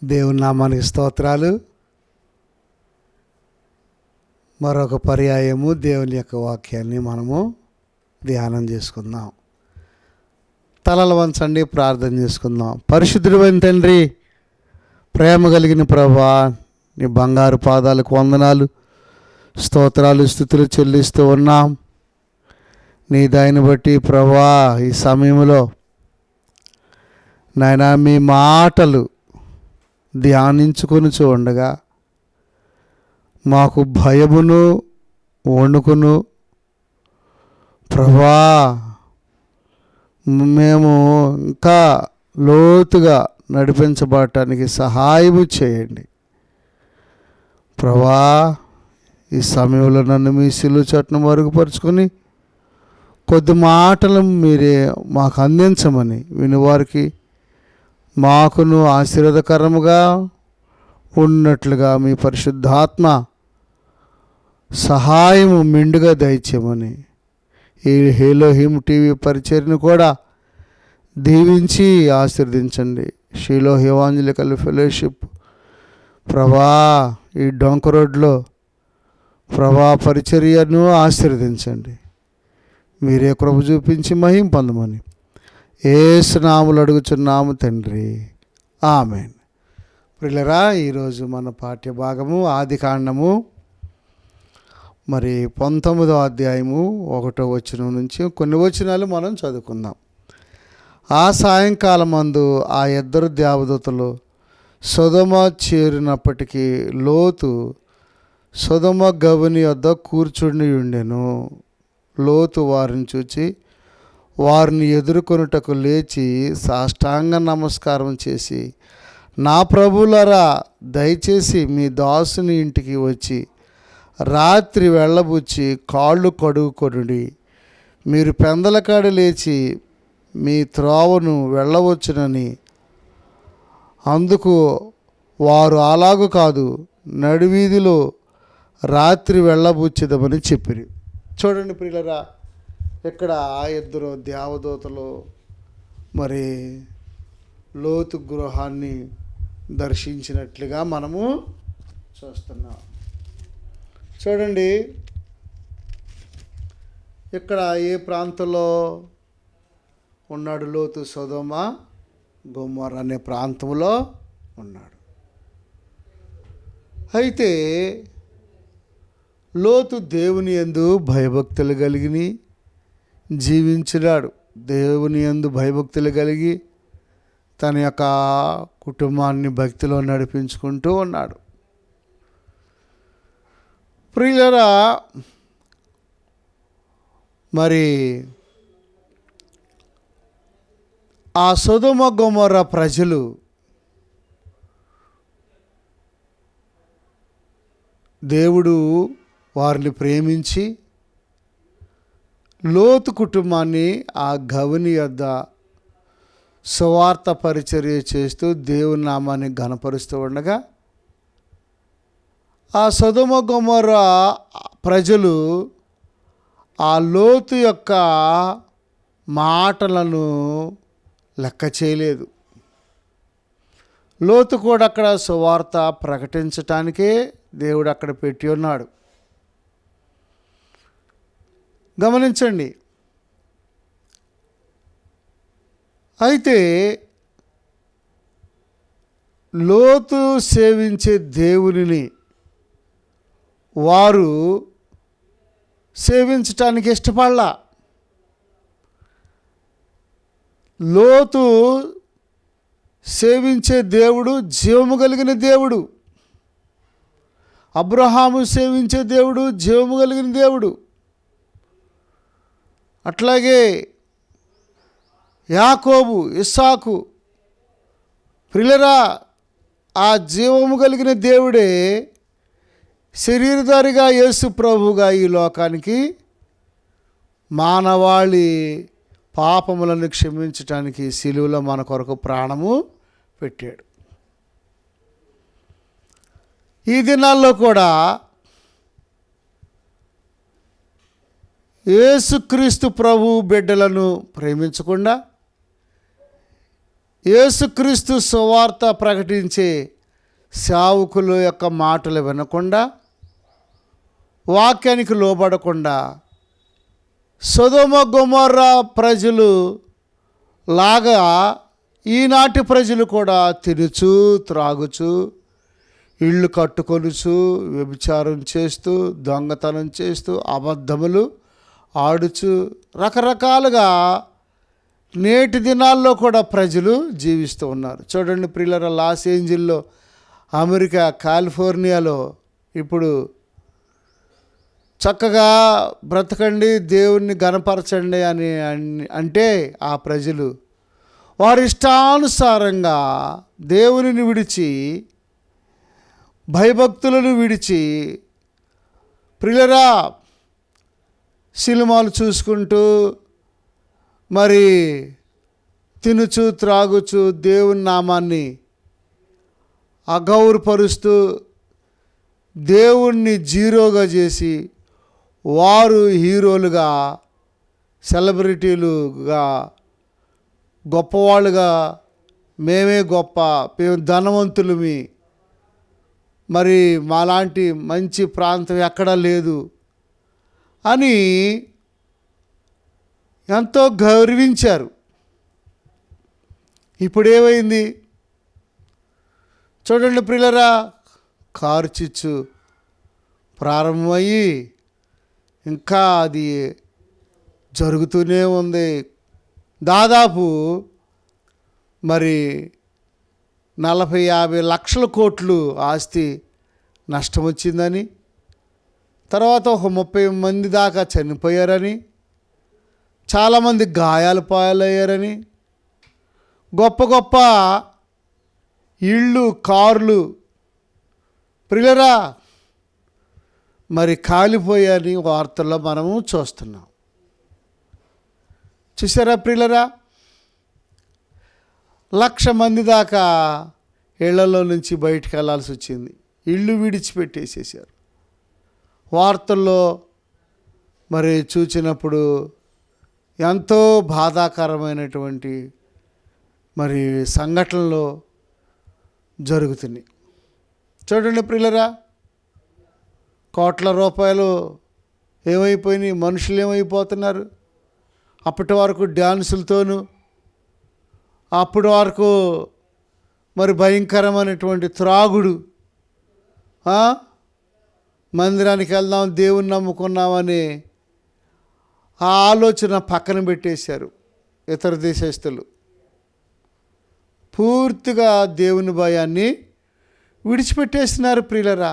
దేవుని నామానికి స్తోత్రాలు. మరొక పర్యాయము దేవుని యొక్క వాక్యాన్ని మనము ధ్యానం చేసుకుందాం. తలలు వంచండి, ప్రార్థన చేసుకుందాం. పరిశుద్ధుడైన తండ్రి, ప్రేమ కలిగిన ప్రభువా, నీ బంగారు పాదాలకు వందనాలు, స్తోత్రాలు, స్తుతులు చెల్లిస్తూ ఉన్నాం. నీ దయని బట్టి ప్రభువా, ఈ సమయంలో నాయనా మీ మాటలు ధ్యానించుకొని చూడగా మాకు భయమును వణుకును ప్రభువా, మేము ఇంకా లోతుగా నడిపించబడటానికి సహాయము చేయండి ప్రభువా. ఈ సమయంలో నన్ను మీ సిలువ చాటును మరుగుపరుచుకొని కొద్ది మాటలు మీరే మాకు అందించమని వినివారికి మాకును ఆశీర్వాదకరముగా ఉన్నట్లుగా మీ పరిశుద్ధాత్మ సహాయము మెండుగా దయచేయమని ఈ హేలోహిమ్ టీవీ పరిచర్ను కూడా దీవించి ఆశీర్వదించండి. షీలో ఎవాంజలికల్ ఫెలోషిప్ ప్రభా, ఈ డొంక రోడ్లో ప్రభా పరిచర్యను ఆశీర్వదించండి. మీరే కృప చూపించి మహిమ పొందమని యేసు నామములో అడుగుచున్నాము తండ్రి, ఆమేన్. ప్రియులారా, ఈరోజు మన పాఠ్య భాగము ఆదికాండము 19వ అధ్యాయము 1వ వచనం నుంచి కొన్ని వచనాలు మనం చదువుకుందాం. ఆ సాయంకాలం మందు ఆ ఇద్దరు దేవదూతలు సొదొమ చేరినప్పటికీ లోతు సొదొమ గవిని వద్ద కూర్చుని ఉండెను. లోతు వారిని చూచి వారిని ఎదుర్కొనుటకు లేచి సాష్టాంగ నమస్కారం చేసి, నా ప్రభువులారా, దయచేసి మీ దాసుని ఇంటికి వచ్చి రాత్రి వెళ్ళబుచ్చి కాళ్ళు కడుగుకొనుడి. మీరు పెందలకాడ లేచి మీ త్రోవను వెళ్ళవచ్చునని. అందుకు వారు అలాగు కాదు, నడివీధిలో రాత్రి వెళ్ళబుచ్చిదమని చెప్పిరి. చూడండి ప్రియులరా, ఇక్కడ ఆ ఇద్దరు దేవదూతలు మరి లోతు గృహాన్ని దర్శించినట్లుగా మనము చూస్తున్నాం. చూడండి, ఇక్కడ ఏ ప్రాంతంలో ఉన్నాడు లోతు? సొదొమ గొమొర్రా అనే ప్రాంతంలో ఉన్నాడు. అయితే లోతు దేవుని యందు భయభక్తులు కలిగి జీవించినాడు. దేవుని యందు భయభక్తులు కలిగి తన యొక్క కుటుంబాన్ని భక్తిలో నడిపించుకుంటూ ఉన్నాడు. ప్రియులారా, మరి ఆ సొదొమ గొమొర్రా ప్రజలు దేవుడు వారిని ప్రేమించి లోతు కుటుంబాన్ని ఆ గవిని యొద్ద సువార్త పరిచర్య చేస్తూ దేవుని నామాన్ని ఘనపరుస్తూ ఉండగా, ఆ సొదొమ గొమొర్రా ప్రజలు ఆ లోతు యొక్క మాటలను లెక్క చేయలేదు. లోతు కూడా అక్కడ సువార్త ప్రకటించటానికే దేవుడు అక్కడ పెట్టి ఉన్నాడు. గమనించండి. అయితే లోతు సేవించే దేవునిని వారు సేవించటానికి ఇష్టపడలా. లోతు సేవించే దేవుడు జీవము కలిగిన దేవుడు. అబ్రహాము సేవించే దేవుడు జీవము కలిగిన దేవుడు. అట్లాగే యాకోబు, ఇస్సాకు, ప్రియులారా, ఆ జీవము కలిగిన దేవుడే శరీరధారిగా యేసు ప్రభువుగా ఈ లోకానికి మానవాళి పాపములను క్షమించటానికి సిలువలో మన కొరకు ప్రాణము పెట్టాడు. ఈ దినాల్లో కూడా యేసుక్రీస్తు ప్రభు బిడ్డలను ప్రేమించకుండా యేసుక్రీస్తు సువార్త ప్రకటించే సేవకుల యొక్క మాటలు వినకుండా, వాక్యానికి లోబడకుండా సొదొమ గొమొర్రా ప్రజలు లాగా ఈనాటి ప్రజలు కూడా తినుచు త్రాగుచు, ఇళ్ళు కట్టుకొనుచు, వ్యభిచారం చేస్తూ, దొంగతనం చేస్తూ, అబద్ధములు ఆడుచు, రకరకాలుగా నేటి దినాల్లో కూడా ప్రజలు జీవిస్తూ ఉన్నారు. చూడండి ప్రియులారా, లాస్ ఏంజిల్లో, అమెరికా కాలిఫోర్నియాలో ఇప్పుడు చక్కగా బ్రతకండి, దేవుణ్ణి గణపరచండి అని అంటే ఆ ప్రజలు వారి ఇష్టానుసారంగా దేవునిని విడిచి, భయభక్తులను విడిచి, ప్రియులారా సినిమాలు చూసుకుంటూ, మరి తినుచు త్రాగుచు, దేవుని నామాన్ని అగౌరవపరుస్తూ, దేవుణ్ణి జీరోగా చేసి, వారు హీరోలుగా, సెలబ్రిటీలుగా, గొప్పవాళ్ళుగా, మేమే గొప్ప, మేము ధనవంతులమి, మరి మాలాంటి మంచి ప్రాంతం ఎక్కడా లేదు అని ఎంతో గౌరవించారు. ఇప్పుడు ఏమైంది చూడండి ప్రియులారా, కారు చిచ్చు ప్రారంభమయ్యి ఇంకా అది జరుగుతూనే ఉంది. దాదాపు మరి 40-50 లక్షల కోట్లు ఆస్తి నష్టం వచ్చిందని, తర్వాత ఒక 30 మంది దాకా చనిపోయారని, చాలామంది గాయాల పాలయ్యారని, గొప్ప గొప్ప ఇళ్ళు, కార్లు ప్రియులారా మరి కాలిపోయాయని వార్తల్లో మనము చూస్తున్నాం. చూసారా ప్రియులారా, 1,00,000 మంది దాకా ఇళ్లలో నుంచి బయటికి వెళ్ళాల్సి వచ్చింది. ఇళ్ళు విడిచిపెట్టేసేసారు. వార్తల్లో మరి చూసినప్పుడు ఎంతో బాధాకరమైనటువంటి మరి సంఘటనలు జరుగుతున్నాయి. చూడండి ప్రియులారా, కోట్ల రూపాయలు ఏమైపోయినాయి, మనుషులు ఏమైపోతున్నారు. అప్పటి వరకు డ్యాన్సులతోనూ, అప్పటి వరకు మరి భయంకరమైనటువంటి త్రాగుడు, మందిరానికి వెళ్దాం, దేవుని నమ్ముకున్నామని ఆ ఆలోచన పక్కన పెట్టేశారు ఇతర దేశస్తులు. పూర్తిగా దేవుని భయాన్ని విడిచిపెట్టేస్తున్నారు ప్రియులరా.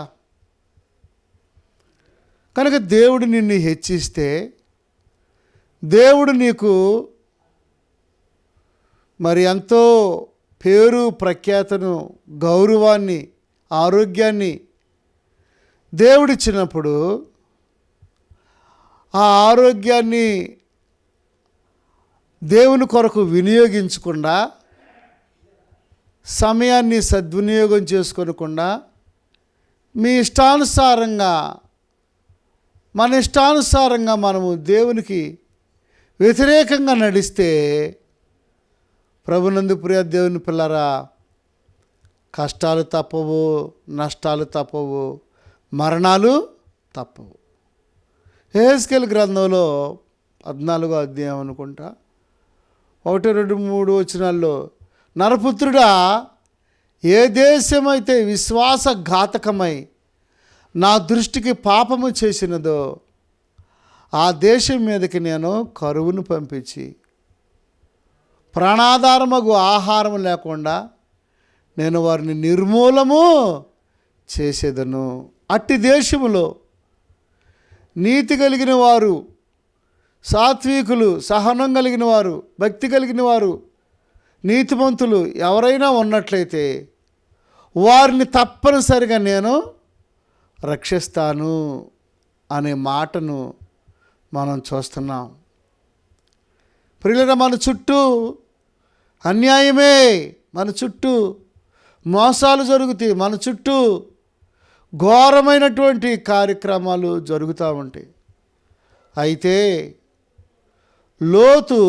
కనుక దేవుడు నిన్ను హెచ్చిస్తే, దేవుడు నీకు మరి ఎంతో పేరు ప్రఖ్యాతను, గౌరవాన్ని, ఆరోగ్యాన్ని దేవుడిచ్చినప్పుడు, ఆ ఆరోగ్యాన్ని దేవుని కొరకు వినియోగించకుండా, సమయాన్ని సద్వినియోగం చేసుకోకుండా, మీ ఇష్టానుసారంగా, మన ఇష్టానుసారంగా మనము దేవునికి వ్యతిరేకంగా నడిస్తే, ప్రభునందు ప్రియ దేవుని పిల్లరా, కష్టాలు తప్పవు, నష్టాలు తప్పవు, మరణాలు తప్పవు. యెహెజ్కేలు గ్రంథంలో 14వ అధ్యాయం అనుకుంటా, 1, 2, 3 వచనాల్లో, నరపుత్రుడా, ఏ దేశమైతే విశ్వాసఘాతకమై నా దృష్టికి పాపము చేసినదో ఆ దేశం మీదకి నేను కరువును పంపించి, ప్రాణాధారమగు ఆహారం లేకుండా నేను వారిని నిర్మూలము చేసేదను. అట్టి దేశములో నీతి కలిగిన వారు, సాత్వికులు, సహనం కలిగిన వారు, భక్తి కలిగిన వారు, నీతిమంతులు ఎవరైనా ఉన్నట్లయితే వారిని తప్పనిసరిగా నేను రక్షిస్తాను అనే మాటను మనం చూస్తున్నాం. ప్రియులారా, మన చుట్టూ అన్యాయమే, మన చుట్టూ మోసాలు జరుగుతాయి, మన చుట్టూ ఘోరమైనటువంటి కార్యక్రమాలు జరుగుతూ ఉంటాయి. అయితే లోతు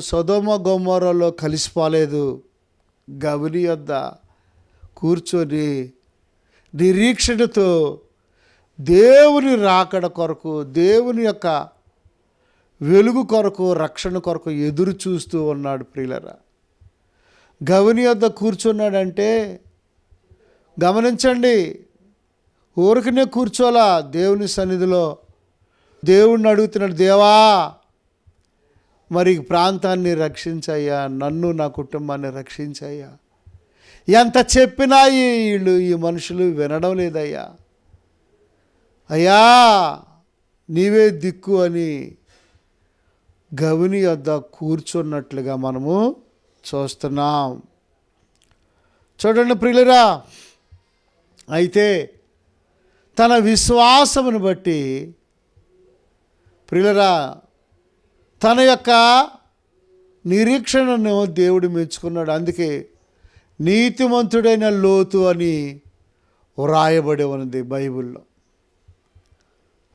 సొదొమ గొమొర్రాలో కలిసిపోలేదు. గవిని యొద్ద కూర్చొని నిరీక్షణతో దేవుని రాకడ కొరకు, దేవుని యొక్క వెలుగు కొరకు, రక్షణ కొరకు ఎదురు చూస్తూ ఉన్నాడు. ప్రియులరా, గవిని యొద్ద కూర్చున్నాడంటే గమనించండి, ఊరికనే కూర్చోలా. దేవుని సన్నిధిలో దేవుణ్ణి అడుగుతున్నాడు, దేవా మరి ప్రాంతాన్ని రక్షించయ్యా, నన్ను నా కుటుంబాన్ని రక్షించయ్యా. ఎంత చెప్పినా ఈ మనుషులు వినడం లేదయ్యా. అయ్యా నీవే దిక్కు అని గవిని యొద్ద కూర్చున్నట్లుగా మనము చూస్తున్నాం. చూడండి ప్రియులరా, అయితే తన విశ్వాసమును బట్టి ప్రియులరా తన యొక్క నిరీక్షణను దేవుడు మెచ్చుకున్నాడు. అందుకే నీతిమంతుడైన లోతు అని వ్రాయబడి ఉన్నది బైబిల్లో.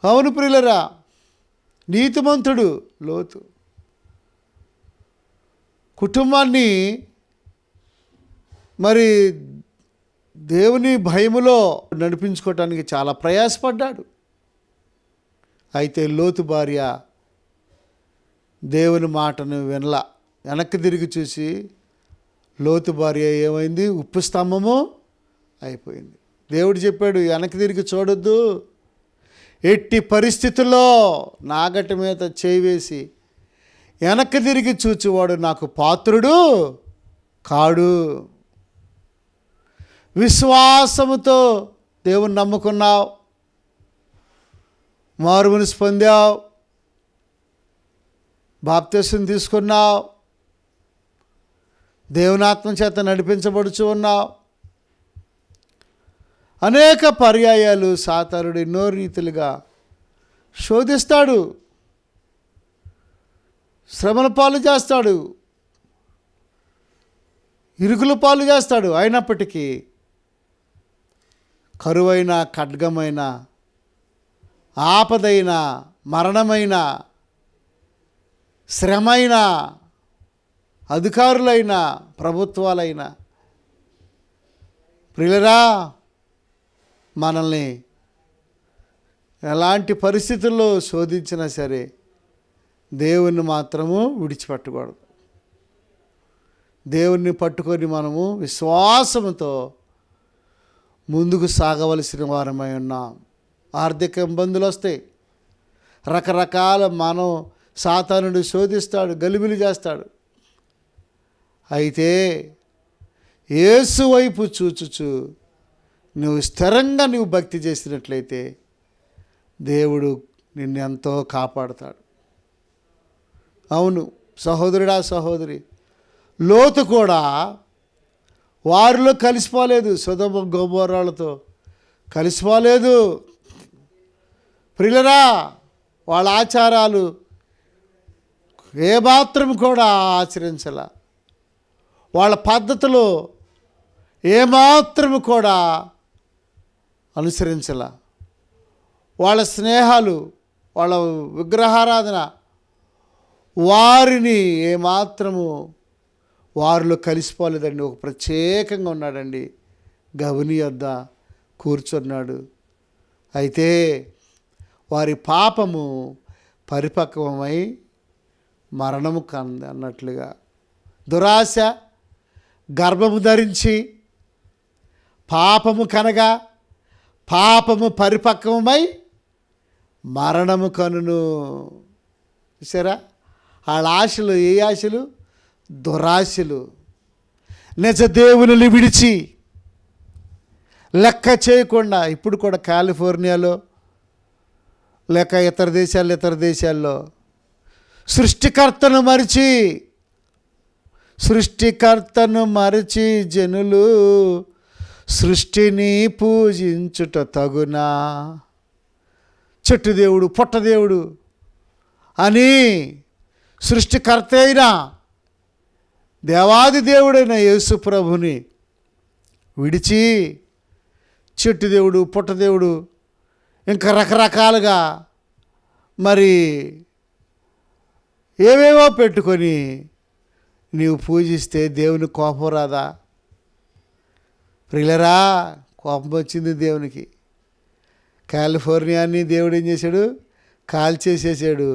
అవును ప్రియులరా, నీతిమంతుడు లోతు కుటుంబాన్ని మరి దేవుని భయములో నడిపించుకోవటానికి చాలా ప్రయాసపడ్డాడు. అయితే లోతు భార్య దేవుని మాటను వినలా. వెనక్కి తిరిగి చూసి లోతు భార్య ఏమైంది? ఉప్పు స్తంభము అయిపోయింది. దేవుడు చెప్పాడు, వెనక్కి తిరిగి చూడొద్దు, ఎట్టి పరిస్థితుల్లో నాగటి మీద చేయి వేసి వెనక్కి తిరిగి చూచువాడు నాకు పాత్రుడు కాడు. విశ్వాసముతో దేవుని నమ్ముకున్నావు, మారుమనసు పొందావు, బాప్తిసం తీసుకున్నావు, దేవుని ఆత్మ చేత నడిపించబడుచు ఉన్నావు. అనేక పర్యాయాలు సాతానుడు ఎన్నో రీతిలుగా శోధిస్తాడు, శ్రమల పాలు చేస్తాడు, ఇరుకుల పాలు చేస్తాడు. అయినప్పటికీ కరువైన, ఖడ్గమైన, ఆపదైన, మరణమైన, శ్రమైన, అధికారులైన, ప్రభుత్వాలైన ప్రియులరా మనల్ని ఎలాంటి పరిస్థితుల్లో శోధించినా సరే దేవుణ్ణి మాత్రము విడిచిపెట్టకూడదు. దేవుణ్ణి పట్టుకొని మనము విశ్వాసంతో ముందుకు సాగవలసిన వారమై ఉన్నాం. ఆర్థిక ఇబ్బందులు వస్తాయి, రకరకాల మనం సాతానుడు శోధిస్తాడు, గలిబిలి చేస్తాడు. అయితే యేసు వైపు చూచుచు నువ్వు స్థిరంగా భక్తి చేసినట్లయితే దేవుడు నిన్ను ఎంతో కాపాడుతాడు. అవును సహోదరుడా, సహోదరి, లోతు కూడా వారిలో కలిసిపోలేదు, సొదొమ గొమొర్రాలతో కలిసిపోలేదు. ప్రియులరా, వాళ్ళ ఆచారాలు ఏమాత్రం కూడా ఆచరించాల, వాళ్ళ పద్ధతులు ఏమాత్రం కూడా అనుసరించాల, వాళ్ళ స్నేహాలు, వాళ్ళ విగ్రహారాధన వారిని ఏమాత్రము వారిలో కలిసిపోలేదండి. ఒక ప్రత్యేకంగా ఉన్నాడండి, గవిని యొద్ద కూర్చున్నాడు. అయితే వారి పాపము పరిపక్వమై మరణము కంది అన్నట్లుగా దురాశ గర్భము ధరించి పాపము కనగా పాపము పరిపక్వమై మరణము కనును. చూసారా, వాళ్ళ ఆశలు ఏ ఆశలు? దురాశలు. నిజ దేవుని విడిచి లెక్క చేయకుండా, ఇప్పుడు కూడా కాలిఫోర్నియాలో లేక ఇతర దేశాల్లో సృష్టికర్తను మరిచి జనులు సృష్టిని పూజించుట తగునా, చెట్టు దేవుడు, పుట్ట దేవుడు అని సృష్టికర్త అయిన దేవాది దేవుడైన యేసు ప్రభుని విడిచి చెట్టు దేవుడు, పుట్ట దేవుడు, ఇంకా రకరకాలుగా మరి ఏవేవో పెట్టుకొని నీవు పూజిస్తే దేవుని కోపం రాదా? ప్రియులరా, కోపం వచ్చింది దేవునికి. కాలిఫోర్నియాని దేవుడు ఏం చేశాడు? కాల్చేసేసాడు,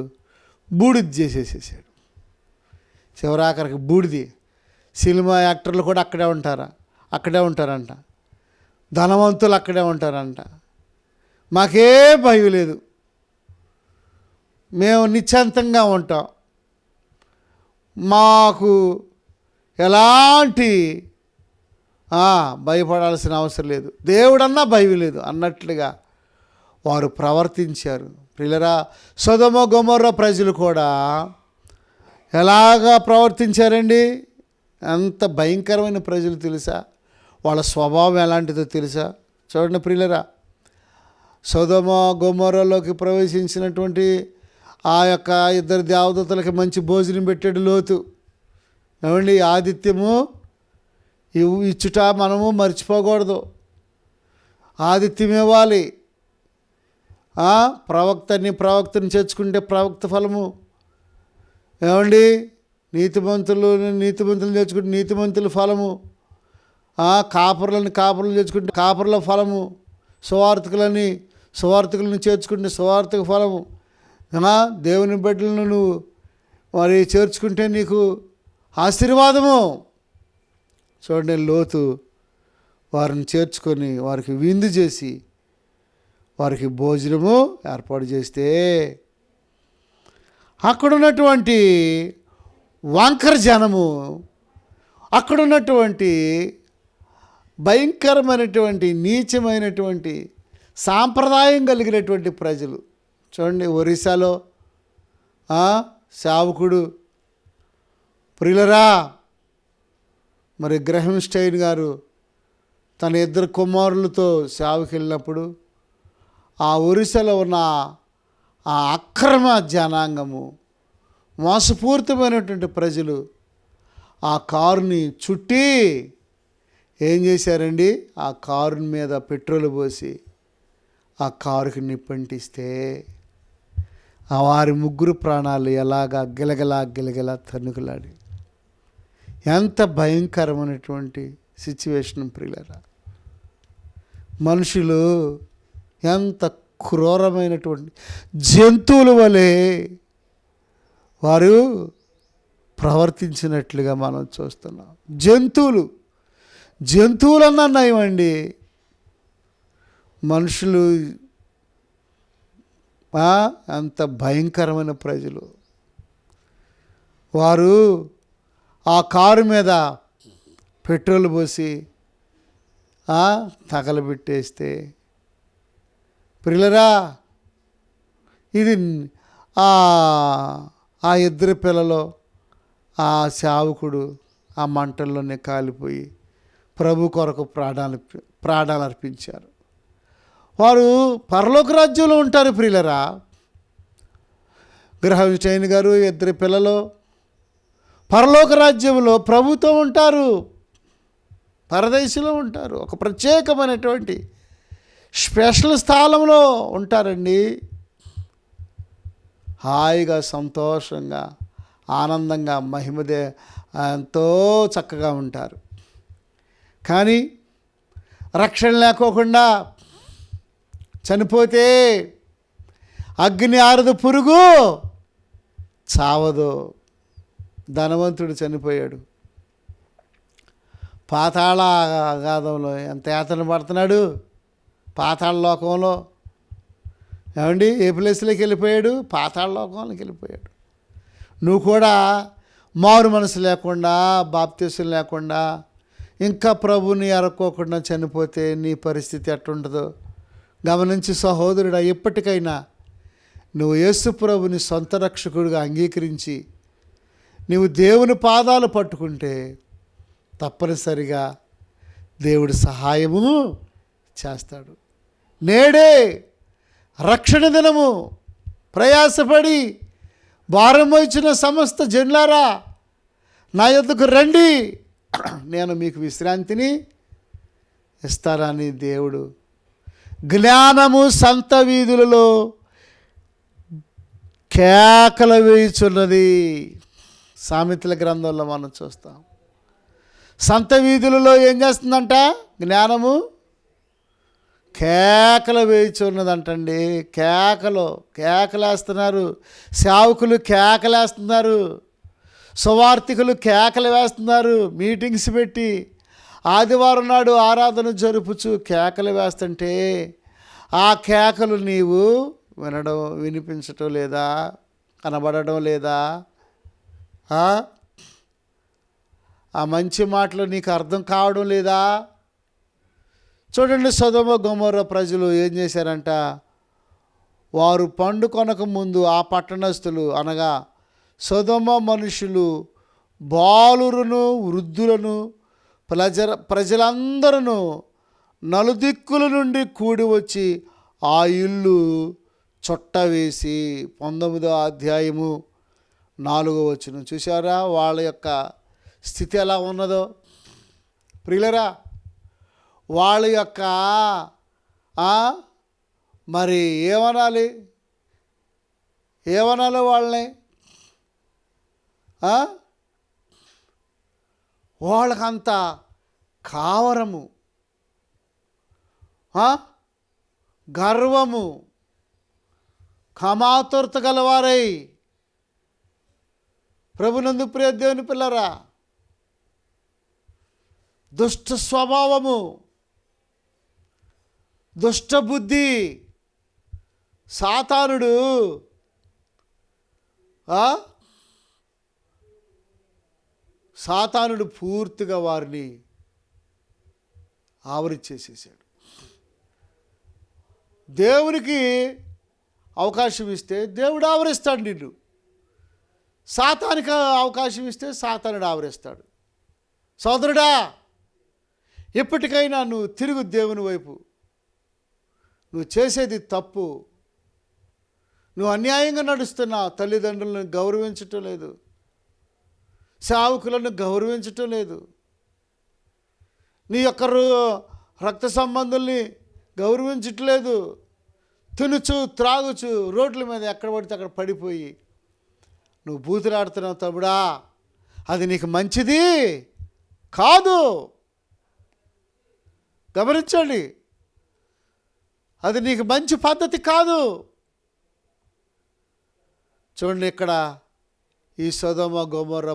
బూడిద చేసేసేసాడు. చివరాఖరికి బూడిది. సినిమా యాక్టర్లు కూడా అక్కడే ఉంటారంట. ధనవంతులు అక్కడే ఉంటారంట. మాకే భయం లేదు, మేము నిశ్చంతంగా ఉంటాం, మాకు ఎలాంటి భయపడాల్సిన అవసరం లేదు, దేవుడన్నా భయం లేదు అన్నట్లుగా వారు ప్రవర్తించారు. ప్రియులరా, సొదొమ గొమొర్రా ప్రజలు కూడా ఎలాగా ప్రవర్తించారండి? ఎంత భయంకరమైన ప్రజలు తెలుసా? వాళ్ళ స్వభావం ఎలాంటిదో తెలుసా? చూడండి ప్రియులరా, సొదొమ గొమొర్రాలోకి ప్రవేశించినటువంటి ఆ యొక్క ఇద్దరు దేవదూతలకి మంచి భోజనం పెట్టాడు లోతు. ఏమండి, ఆతిథ్యము ఇచ్చుట మనము మర్చిపోకూడదు. ఆతిథ్యం ఇవ్వాలి. ప్రవక్తని చేర్చుకుంటే ప్రవక్త ఫలము. ఏమండి, నీతిమంతులను చేర్చుకుంటే నీతిమంతుల ఫలము. కాపురులను చేర్చుకుంటే కాపురుల ఫలము. సువార్థకులను చేర్చుకుంటే సువార్థక ఫలము. దేవుని బిడ్డలను నువ్వు మరి చేర్చుకుంటే నీకు ఆశీర్వాదము. చూడండి, లోతు వారిని చేర్చుకొని వారికి విందు చేసి వారికి భోజనము ఏర్పాటు చేస్తే అక్కడున్నటువంటి వంకర జనము, అక్కడున్నటువంటి భయంకరమైనటువంటి నీచమైనటువంటి సాంప్రదాయం కలిగినటువంటి ప్రజలు. చూడండి, ఒరిస్సాలో సేవకుడు ప్రియులరా, మరి గ్రహం స్టైన్ గారు తన ఇద్దరు కుమారులతో సేవకి వెళ్ళినప్పుడు ఆ ఒరిస్సాలో ఉన్న ఆ అక్రమ జనాంగము, మోసపూరితమైనటువంటి ప్రజలు ఆ కారుని చుట్టి ఏం చేశారండి? ఆ కారు మీద పెట్రోల్ పోసి ఆ కారుకి నిప్పంటిస్తే ఆ వారి ముగ్గురు ప్రాణాలు ఎలాగా గిలగిలా తన్నుకులాడి. ఎంత భయంకరమైనటువంటి సిచ్యువేషన్ ప్రియులరా. మనుషులు ఎంత క్రూరమైనటువంటి జంతువుల వలె వారు ప్రవర్తించినట్లుగా మనం చూస్తున్నాం. జంతువులన్నా నయమండి, మనుషులు అంత భయంకరమైన ప్రజలు. వారు ఆ కారు మీద పెట్రోల్ పోసి తగలబెట్టేస్తే ప్రియులరా, ఇది ఆ ఇద్దరు పిల్లలు ఆ సేవకుడు ఆ మంటల్లోనే కాలిపోయి ప్రభు కొరకు ప్రాణాలు అర్పించారు. వారు పరలోక రాజ్యంలో ఉంటారు ప్రియులరా. గ్రహం స్టైన్ గారు ఇద్దరు పిల్లలు పరలోక రాజ్యంలో ప్రభుతో ఉంటారు, పరదేశంలో ఉంటారు. ఒక ప్రత్యేకమైనటువంటి స్పెషల్ స్థానంలో ఉంటారండి. హాయిగా, సంతోషంగా, ఆనందంగా, మహిమదే ఎంతో చక్కగా ఉంటారు. కానీ రక్షణ లేకోకుండా చనిపోతే అగ్ని ఆరదు, పురుగు చావదు. ధనవంతుడు చనిపోయాడు, పాతాళ అగాధంలో ఎంత యాతన పడుతున్నాడు. పాతాళ లోకంలో, ఏమండి, ఏ ప్లేస్లోకి వెళ్ళిపోయాడు? పాతాళ లోకంలోకి వెళ్ళిపోయాడు. నువ్వు కూడా మారు మనసు లేకుండా, బాప్తీసం లేకుండా, ఇంకా ప్రభుని ఎరక్కోకుండా చనిపోతే నీ పరిస్థితి ఎట్టుంటుందో గమనించి సహోదరుడా, ఎప్పటికైనా నువ్వు యేసు ప్రభుని సొంత రక్షకుడిగా అంగీకరించి నీవు దేవుని పాదాలు పట్టుకుంటే తప్పనిసరిగా దేవుడి సహాయమును చేస్తాడు. నేడే రక్షణ దినము. ప్రయాసపడి భారం మోయించిన సమస్త జనులారా నా యొద్దకు రండి, నేను మీకు విశ్రాంతిని ఇస్తానని దేవుడు జ్ఞానము సంత వీధులలో కేకలు వేయుచున్నది. సామెతల గ్రంథంలో మనం చూస్తాం. సంత వీధులలో ఏం చేస్తుందంట? జ్ఞానము కేకలు వేయిచున్నదంటండి. కేకలేస్తున్నారు. సేవకులు కేకలేస్తున్నారు. సువార్థికులు కేకలు వేస్తున్నారు. మీటింగ్స్ పెట్టి ఆదివారం నాడు ఆరాధన జరుపుచు కేకలు వేస్తుంటే ఆ కేకలు నీవు వినిపించటం లేదా? కనబడడం లేదా? ఆ మంచి మాటలు నీకు అర్థం కావడం లేదా? చూడండి, సొదొమ గొమొర్రా ప్రజలు ఏం చేశారంట? వారు పండుకొనక ముందు ఆ పట్టణస్థులు అనగా సొదొమ మనుషులు బాలురును వృద్ధులను ప్రజలందరూ నలుదిక్కుల నుండి కూడి వచ్చి ఆ ఇల్లు చుట్టవేసి 19వ అధ్యాయము 4వ వచనం చూసారా వాళ్ళ యొక్క స్థితి ఎలా ఉన్నదో ప్రియులరా? వాళ్ళ యొక్క మరి ఏమనాలి వాళ్ళని? వాళ్ళకంత కావరము, గర్వము, క్షమాతురత గలవారై ప్రభునందు ప్రియ దేవుని పిల్లరా, దుష్ట స్వభావము, దుష్ట బుద్ధి, సాతానుడు పూర్తిగా వారిని ఆవరించేసేసాడు. దేవునికి అవకాశం ఇస్తే దేవుడు ఆవరిస్తాడు నిన్ను. సాతానికి అవకాశం ఇస్తే సాతానుడు ఆవరిస్తాడు. సోదరుడా, ఎప్పటికైనా నువ్వు తిరుగు దేవుని వైపు. నువ్వు చేసేది తప్పు. నువ్వు అన్యాయంగా నడుస్తున్నావు. తల్లిదండ్రులను గౌరవించటం లేదు, సేవకులను గౌరవించటం లేదు, నీ యొక్క రక్త సంబంధుల్ని గౌరవించట్లేదు. తినుచు త్రాగుచు రోడ్ల మీద ఎక్కడ పడితే అక్కడ పడిపోయి నువ్వు బూతులాడుతున్నావు తమ్ముడా. అది నీకు మంచిది కాదు. గమనించండి, అది నీకు మంచి పద్ధతి కాదు. చూడండి, ఇక్కడ ఈ సొదొమ గొమొర్రా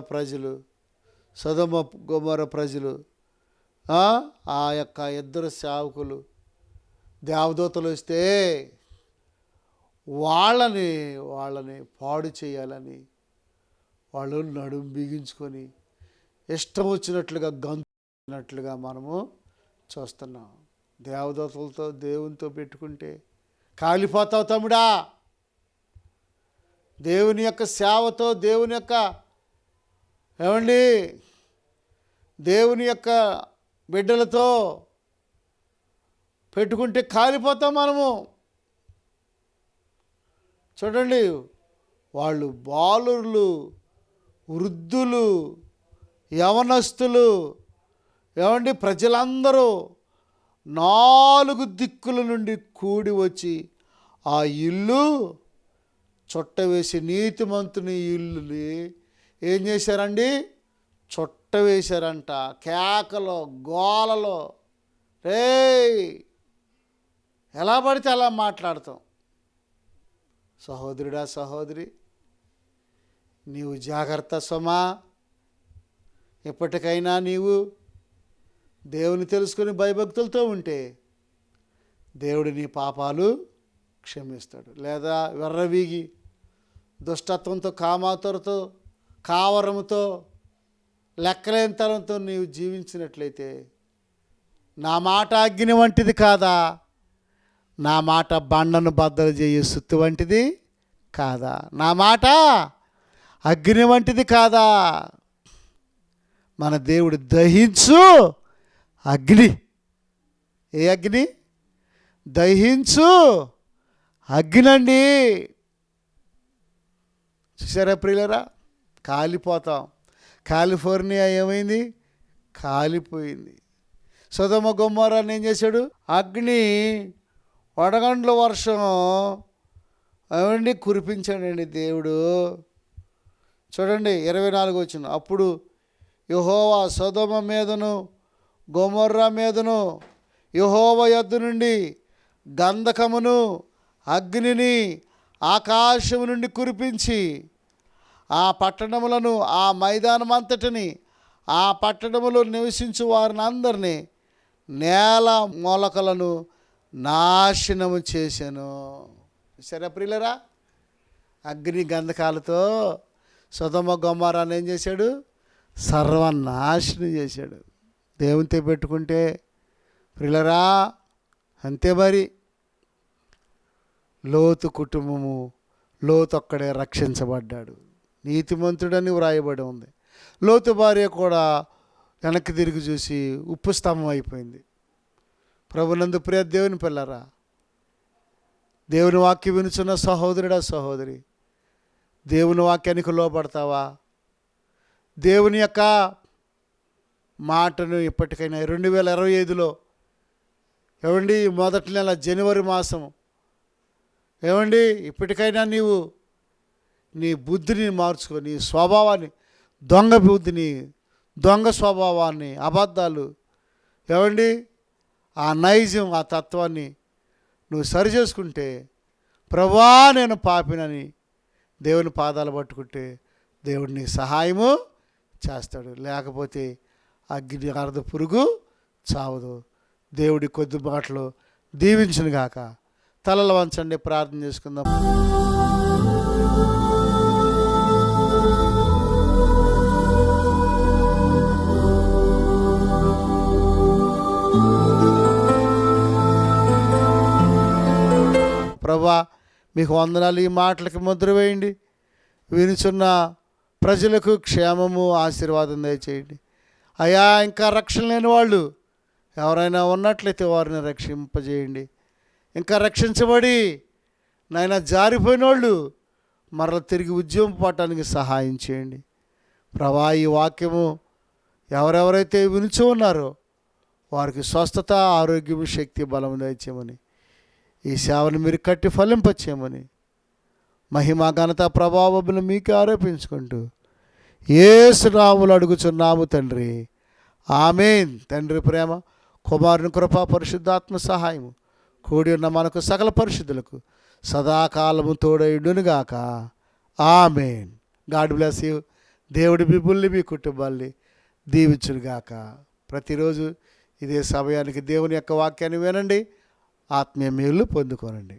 ప్రజలు ఆ యొక్క ఇద్దరు సేవకులు దేవదూతలు వస్తే వాళ్ళని పాడు చేయాలని వాళ్ళు నడుం బిగించుకొని ఇష్టం వచ్చినట్లుగా గంతున్నట్లుగా మనము చూస్తున్నాం. దేవదూతలతో దేవునితో పెట్టుకుంటే కాలిపోతావు తమ్ముడా. దేవుని యొక్క సేవతో, దేవుని యొక్క బిడ్డలతో పెట్టుకుంటే కాలిపోతాం మనము. చూడండి, వాళ్ళు బాలురు, వృద్ధులు, యవనస్తులు, ప్రజలందరూ 4 దిక్కుల నుండి కూడి వచ్చి ఆ ఇల్లు చుట్టవేసి, నీతిమంతుని ఇల్లుని ఏం చేశారండి? చుట్టవేశారంట. కేకలో, గోలలో, ఎలా పడితే అలా మాట్లాడతాం. సహోదరుడా, సహోదరి, నీవు జాగ్రత్త సుమా. ఎప్పటికైనా నీవు దేవుని తెలుసుకుని భయభక్తులతో ఉంటే దేవుడు నీ పాపాలు క్షమిస్తాడు. లేదా వెర్రవీగి దుష్టత్వంతో, కామాతురతో, కావరముతో, లెక్కలేని తరంతో నీవు జీవించినట్లయితే నా మాట అగ్ని వంటిది కాదా? నా మాట బండను బద్దలు చేయు సుత్తు వంటిది కాదా? నా మాట అగ్ని వంటిది కాదా? మన దేవుడు దహించు అగ్ని. ఏ అగ్ని? దహించు అగ్నండి. చూసారా ప్రియులరా? కాలిపోతాం. కాలిఫోర్నియా ఏమైంది? కాలిపోయింది. సొదొమ గొమొర్రాని ఏం చేశాడు? అగ్ని వడగండ్ల వర్షం కురిపించాడండి దేవుడు. చూడండి 24 వచనం. అప్పుడు యెహోవా సొదొమ మీదను గొమొర్రా మీదను యెహోవా యొద్ద నుండి గంధకమును అగ్నిని ఆకాశము నుండి కురిపించి ఆ పట్టణములను, ఆ మైదానం అంతటిని, ఆ పట్టణములో నివసించు వారిని అందరినీ, నేల మొలకలను నాశనము చేశాను. సరే ప్రియులరా, అగ్ని గంధకాలతో సొదొమ గొమొర్రాను ఏం చేశాడు? సర్వనాశనం చేశాడు. దేవునితో పెట్టుకుంటే ప్రియులరా అంతే మరి. లోతు కుటుంబము, లోతు ఒక్కడే రక్షించబడ్డాడు, నీతిమంతుడని వ్రాయబడి ఉంది. లోతు భార్య కూడా వెనక్కి తిరిగి చూసి ఉప్పు స్తంభం అయిపోయింది. ప్రభునందు ప్రియ దేవుని పిల్లరా, దేవుని వాక్యం వినుచున్న సహోదరుడా సహోదరి, దేవుని వాక్యానికి లోపడతావా? దేవుని యొక్క మాటను ఇప్పటికైనా 2025లో ఏమండి, మొదటి నెల జనవరి మాసం, ఏమండి ఇప్పటికైనా నీవు నీ బుద్ధిని మార్చుకో, నీ స్వభావాన్ని, దొంగ బుద్ధిని, దొంగ స్వభావాన్ని, అబద్ధాలు, ఏమండి ఆ నైజం, ఆ తత్వాన్ని నువ్వు సరి చేసుకుంటే, ప్రభువా నేను పాపినని దేవుని పాదాలు పట్టుకుంటే దేవుడు నీ సహాయము చేస్తాడు. లేకపోతే అగ్ని అర్ధ పురుగు చావదు. దేవుడి కొద్ది మాటలు దీవించును గాక. తలలు వంచండి, ప్రార్థన చేసుకుందాం. ప్రభువా మీకు వందనాలు. ఈ మాటలకి ముద్ర వేయండి. వినుచున్న ప్రజలకు క్షేమము, ఆశీర్వాదం దయచేయండి అయ్యా. ఇంకా రక్షణ లేని వాళ్ళు ఎవరైనా ఉన్నట్లయితే వారిని రక్షింపజేయండి. ఇంకా రక్షించబడి నాయన జారిపోయిన వాళ్ళు మరలా తిరిగి ఉద్యమం పడటానికి సహాయం చేయండి ప్రభా. ఈ వాక్యము ఎవరెవరైతే వినుచూ ఉన్నారో వారికి స్వస్థత, ఆరోగ్యము, శక్తి, బలము దయచేయమని, ఈ సేవను మీరు కట్టి ఫలింపచేయమని, మహిమ, ఘనత, ప్రభావములు మీకు ఆరోపించుకుంటూ యేసు నామములో అడుగుచున్నాము తండ్రి, ఆమేన్. తండ్రి ప్రేమ, కుమారుని కృప, పరిశుద్ధాత్మ సహాయము కూడి ఉన్న మనకు సకల పరిశుద్ధులకు సదాకాలము తోడైండునుగాక. ఆమేన్. God bless you. దేవుడి బిబ్బుల్ని, మీ కుటుంబాల్ని దీవించునుగాక. ప్రతిరోజు ఇదే సమయానికి దేవుని యొక్క వాక్యాన్ని వినండి, ఆత్మీయ మేలు పొందుకోనండి.